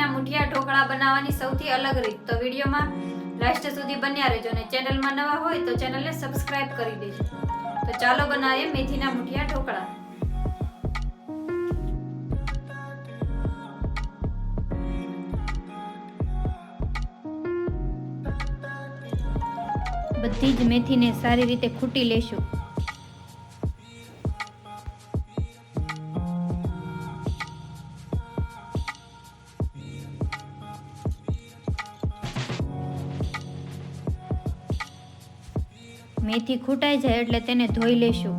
મેથીના મુઠિયા ઢોકળા બનાવવાની સૌથી અલગ રીત. તો વિડીયોમાં લાસ્ટ સુધી બન્યા રહેજો અને ચેનલમાં નવા હોય તો ચેનલને સબસ્ક્રાઇબ કરી દેજો. તો ચાલો બનાવીએ મેથીના મુઠિયા ઢોકળા. બધી જ મેથીને સારી રીતે ખૂટી લેશું. મેથી ખૂટાઈ જાય એટલે તેને ધોઈ લેશું.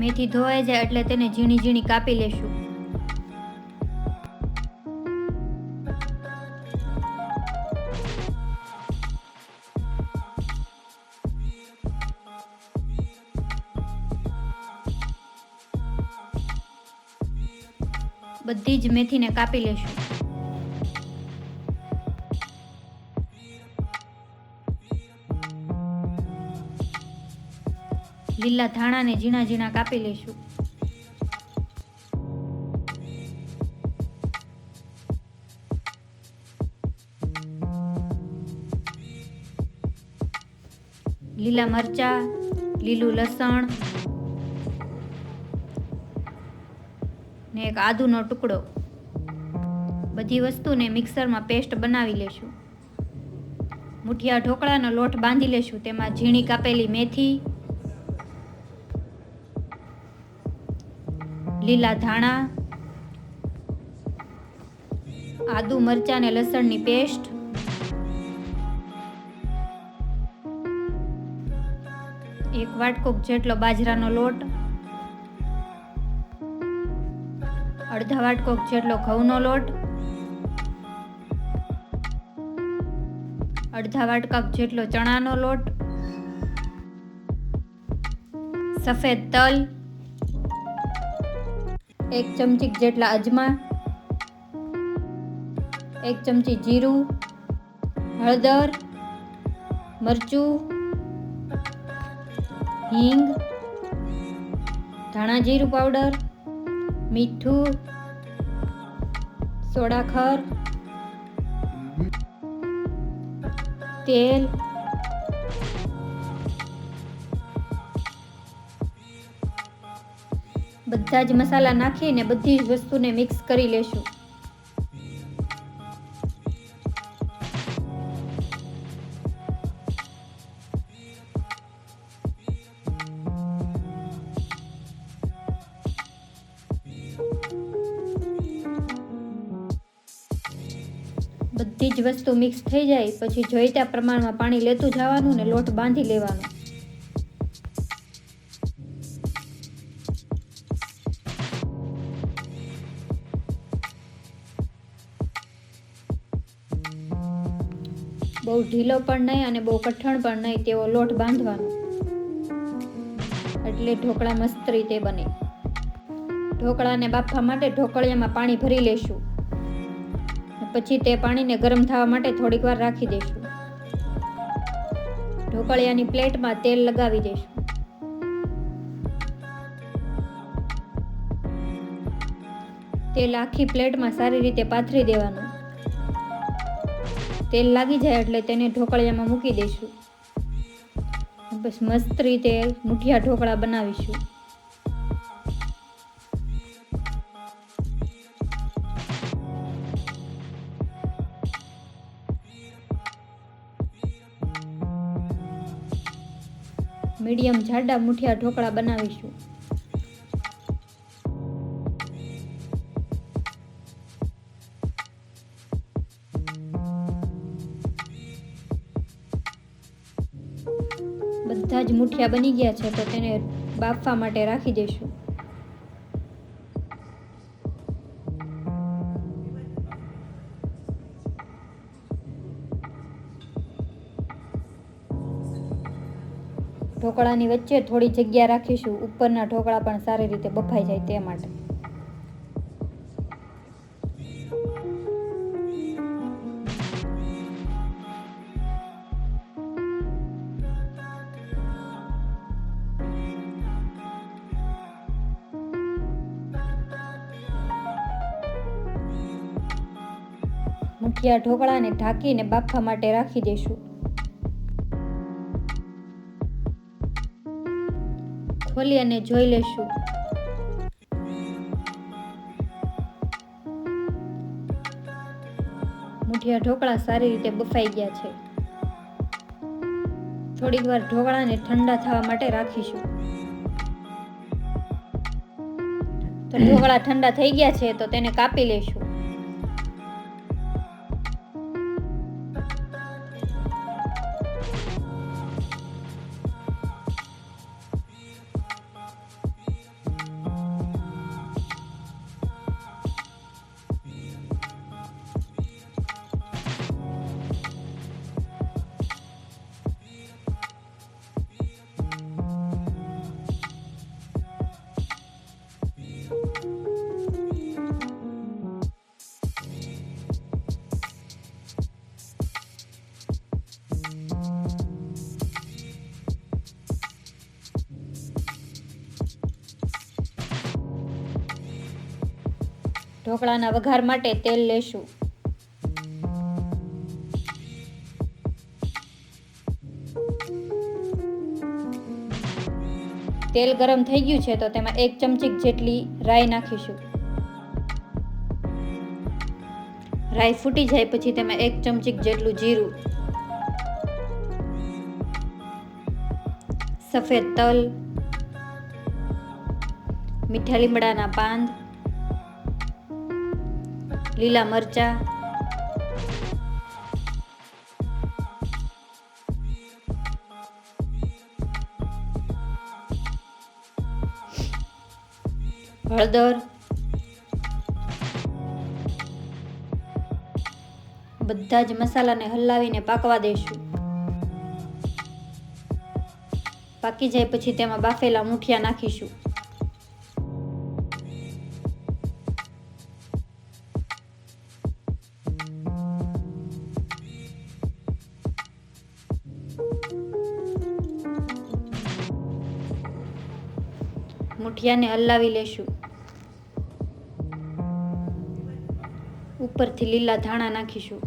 મેથી ધોવાઈ જાય એટલે તેને ઝીણી ઝીણી કાપી લેશું. બધી જ મેથીને કાપી લેશું. લીલા ધાણાને ઝીણા ઝીણા કાપી લેશું. લીલા મરચા, લીલું લસણ ને એક આદુનો ટુકડો. બધી વસ્તુને મિક્સરમાં પેસ્ટ બનાવી લેશું. મુઠિયા ઢોકળાનો લોટ બાંધી લેશું. તેમાં ઝીણી કાપેલી મેથી, લીલા ધાણા, આદુ મરચા અને લસણની પેસ્ટ, એક વાટકો જેટલો બાજરાનો લોટ, અડધા વાટકો જેટલો ઘઉંનો લોટ, અડધા વાટકા જેટલો ચણાનો લોટ, સફેદ તલ, એક ચમચી જેટલા અજમા, એક ચમચી જીરું, હળદર, મરચું, હિંગ, ધાણા જીરું પાવડર, મીઠું, સોડાખર, તેલ, બધા જ મસાલા નાખીને બધી જ વસ્તુને મિક્સ કરી લેશું. બધી જ વસ્તુ મિક્સ થઈ જાય પછી જોઈતા પ્રમાણમાં પાણી લેતું જવાનું ને લોટ બાંધી લેવાનો. બહુ ઢીલો પણ નહીં અને બહુ કઠણ પણ નહીં તેવો લોટ બાંધવાનો, એટલે ઢોકળા મસ્ત રીતે બને. ઢોકળાને બાફવા માટે ઢોકળિયામાં પાણી ભરી લેશું. પછી તે પાણીને ગરમ થવા માટે થોડીક વાર રાખી દઈશું. ઢોકળિયાની પ્લેટમાં તેલ લગાવી દઈશું. તેલ આખી પ્લેટમાં સારી રીતે પાથરી દેવાનું. તેલ લાગી જાય એટલે તેને ઢોકળિયામાં મૂકી દઈશું. બસ મસ્ત રીતે મુઠિયા ઢોકળા બનાવીશું. મીડિયમ જાડા મુઠિયા ઢોકળા બનાવીશું. બધા જ મુઠિયા બની ગયા છે તો તેને બાફવા માટે રાખી દઈશું. ઢોકળાની વચ્ચે થોડી જગ્યા રાખીશું, ઉપરના ઢોકળા પણ સારી રીતે બફાઈ જાય તે માટે. મુઠિયા ઢોકળાને ઢાંકીને બાફવા માટે રાખી દઈશું. ખોલી અને જોઈ લેશું. મુઠિયા ઢોકળા સારી રીતે બફાઈ ગયા છે. થોડીક વાર ઢોકળાને ઠંડા થવા માટે રાખીશું. તો ઢોકળા ઠંડા થઈ ગયા છે તો તેને કાપી લઈશું. ઢોકળાના વઘાર માટે તેલ લેશું. તેલ ગરમ થઈ ગયું છે તો તેમાં 1 ચમચી જેટલી રાઈ નાખીશું. રાઈ ફૂટી જાય પછી તેમાં 1 ચમચી જેટલું જીરું, સફેદ તલ, મીઠા લીમડાના પાન, લીલા મરચા, હળદર, બધા જ મસાલાને હલાવીને પાકવા દઈશું. પાકી જાય પછી તેમાં બાફેલા મુઠિયા નાખીશું. મુઠિયાને હલાવી લેશું. ઉપરથી લીલા ધાણા નાખીશું.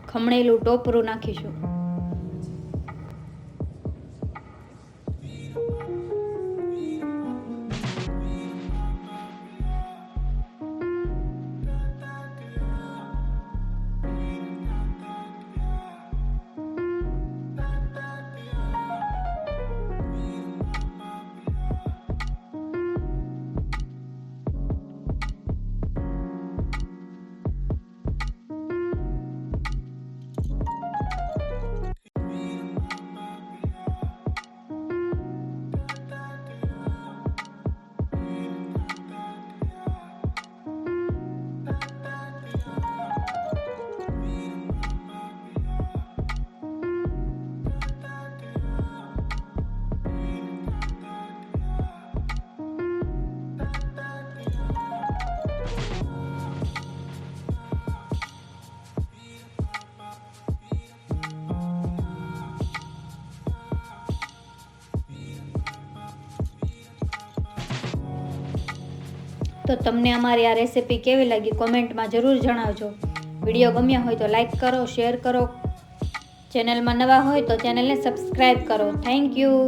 ખમણેલું ટોપરું નાખીશું. તો તમને અમારી આ રેસીપી કેવી લાગી કોમેન્ટમાં જરૂર જણાવજો. વિડીયો ગમ્યા હોય તો લાઈક કરો, શેર કરો. ચેનલમાં નવા હોય તો ચેનલને સબસ્ક્રાઈબ કરો. Thank you.